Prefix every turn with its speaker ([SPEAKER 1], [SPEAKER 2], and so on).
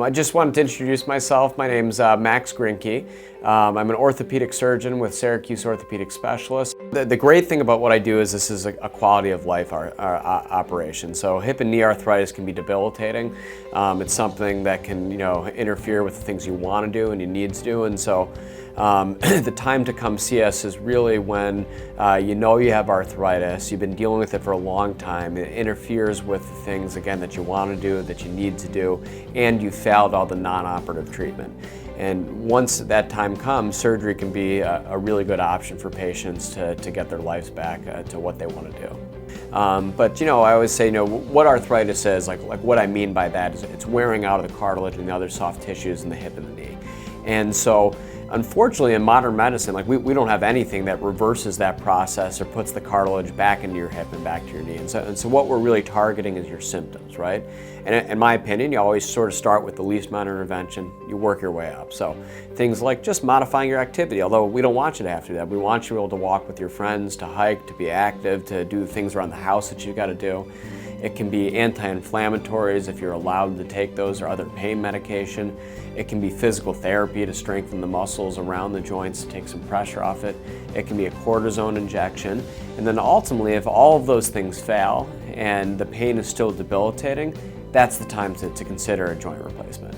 [SPEAKER 1] I just wanted to introduce myself. My name's Max Greenky. I'm an orthopedic surgeon with Syracuse Orthopedic Specialists. The great thing about what I do is this is a quality of life operation. So hip and knee arthritis can be debilitating. It's something that can interfere with the things you want to do and you need to do. And so the time to come see us is really when you have arthritis, you've been dealing with it for a long time, it interferes with the things, again, that you want to do, that you need to do, and you failed all the non-operative treatment. And once that time comes, surgery can be a really good option for patients to get their lives back to what they want to do. But I always say, what arthritis is, like what I mean by that is it's wearing out of the cartilage and the other soft tissues in the hip and the knee. And so, unfortunately, in modern medicine, we don't have anything that reverses that process or puts the cartilage back into your hip and back to your knee. And so what we're really targeting is your symptoms, right? And in my opinion, you always sort of start with the least amount of intervention, you work your way up. So things like just modifying your activity, although we don't want you to have to do that. We want you to be able to walk with your friends, to hike, to be active, to do things around the house that you've got to do. It can be anti-inflammatories if you're allowed to take those, or other pain medication. It can be physical therapy to strengthen the muscles around the joints, to take some pressure off it. It can be a cortisone injection. And then ultimately, if all of those things fail and the pain is still debilitating, that's the time to consider a joint replacement.